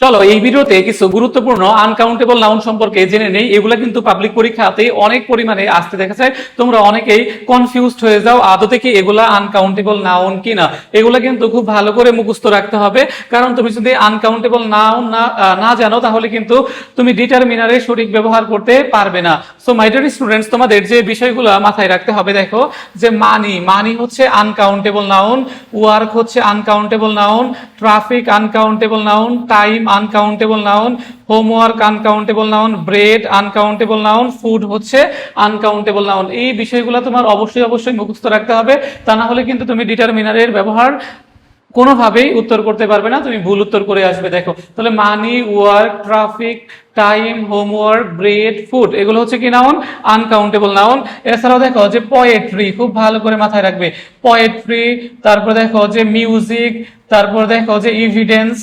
চলো এই ভিডিওতে কিছু গুরুত্বপূর্ণ আনকাউন্টেবল নাউন সম্পর্কে জেনে নেই। এগুলা কিন্তু পাবলিক পরীক্ষাতে অনেক পরিমাণে আসতে দেখা যায়। তোমরা অনেকেই কনফিউজড হয়ে যাও আদতে কি এগুলা আনকাউন্টেবল নাউন কিনা। এগুলা কিন্তু খুব ভালো করে মুখস্থ রাখতে হবে, কারণ তুমি যদি আনকাউন্টেবল নাউন না জানো তাহলে কিন্তু তুমি ডিটারমিনারের সঠিক ব্যবহার করতে পারবে না। সো মাই ডিয়ার স্টুডেন্টস, তোমাদের যে বিষয়গুলো মাথায় রাখতে হবে, দেখো যে মানি হচ্ছে আনকাউন্টেবল নাউন, ওয়ার্ক হচ্ছে uncountable noun, traffic uncountable noun, time uncountable noun, homework uncountable noun, bread uncountable noun, food হচ্ছে আনকাউন্টেবল নাউন। এই বিষয়গুলো তোমার অবশ্যই মুখস্থ রাখতে হবে, তা না হলে কিন্তু তুমি ডিটারমিনারের ব্যবহার কোনোভাবেই উত্তর করতে পারবে না, তুমি ভুল উত্তর করে আসবে। দেখো তাহলে money, work, traffic, time, homework, bread, food এগুলো হচ্ছে কি নাউন? Uncountable noun. এছাড়াও দেখো যে পোয়েট্রি, খুব ভালো করে মাথায় রাখবে, পোয়েট্রি। তারপর দেখো যে মিউজিক, তারপর দেখো যে ইভিডেন্স,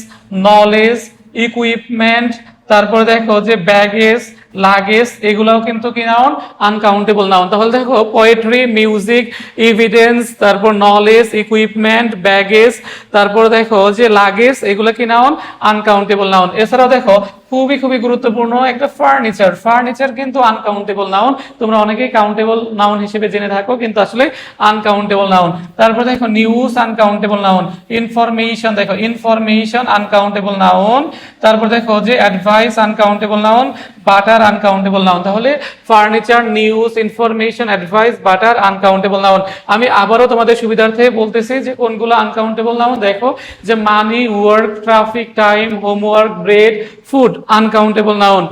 নলেজ, ইকুইপমেন্ট, তারপর দেখো যে ব্যাগেজ, লাগেজ, এগুলাও কিন্তু কি নাউন? Uncountable noun. তাহলে দেখো পোয়েট্রি, মিউজিক, এভিডেন্স, তারপর নলেজ, ইকুইপমেন্ট, ব্যাগেজ, তারপর দেখো যে লাগেজ, এগুলো কি নাউন? Uncountable noun. এছাড়াও দেখো খুবই গুরুত্বপূর্ণ একটা ফার্নিচার, ফার্নিচার কিন্তু আনকাউন্টেবল নাউন। তোমরা অনেকেই কাউন্টেবল নাউন হিসেবে জেনে থাকো, কিন্তু আসলে আনকাউন্টেবল নাউন। তারপর দেখো নিউজ আনকাউন্টেবল নাউন, ইনফরমেশন, দেখো ইনফরমেশন আনকাউন্টেবল নাউন। তারপর দেখো যে advice uncountable noun, butter uncountable noun. তাহলে furniture, news, information, advice, butter uncountable noun. আমি আবারও তোমাদের সুবিধার্থে বলতেছি যে কোনগুলো আনকাউন্টেবল নাউন। দেখো যে money, work, traffic, time, homework, bread, food uncountable noun.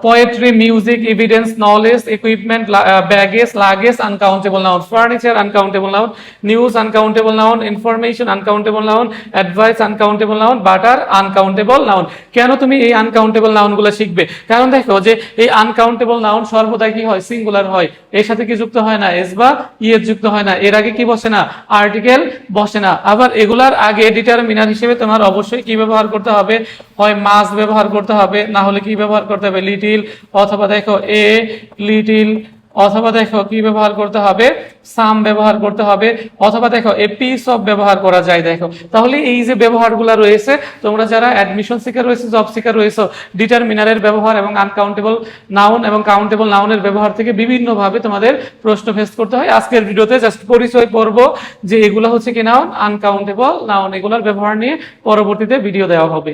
Poetry, music, evidence, knowledge, equipment, baggage, luggage uncountable noun. Furniture uncountable noun, news uncountable noun, information uncountable noun, advice uncountable noun, butter uncountable noun. কেন তুমি এই uncountable নাউনগুলো শিখবে? কারণ দেখো যে এই uncountable noun সর্বদা কি হয়? সিঙ্গুলার হয়। এর সাথে কি যুক্ত হয় না? এস বা ইএস যুক্ত হয় না। এর আগে কি বসে না? আর্টিকেল বসে না। আবার এগুলার আগে ডিটারমিনার হিসেবে তোমার অবশ্যই কি ব্যবহার করতে হবে? হয় মাস্ট ব্যবহার করতে হবে, না হলে কি ব্যবহার করতে হবে? লিটিল, অথবা দেখো এ লিটিল, অথবা দেখো কি ব্যবহার করতে হবে? সাম ব্যবহার করতে হবে, অথবা দেখো এ পিস অফ ব্যবহার করা যায়। দেখো তাহলে এই যে ব্যবহারগুলো রয়েছে, তোমরা যারা অ্যাডমিশন সিকার রয়েছে, জব সিকার রয়েছে, ডিটারমিনারের ব্যবহার এবং আনকাউন্টেবল নাউন এবং কাউন্টেবল নাউনের ব্যবহার থেকে বিভিন্নভাবে তোমাদের প্রশ্ন ফেস করতে হয়। আজকের ভিডিওতে জাস্ট পরিচয় পর্ব যে এগুলো হচ্ছে কি নাউন? Uncountable noun. এগুলোর ব্যবহার নিয়ে পরবর্তীতে ভিডিও দেওয়া হবে।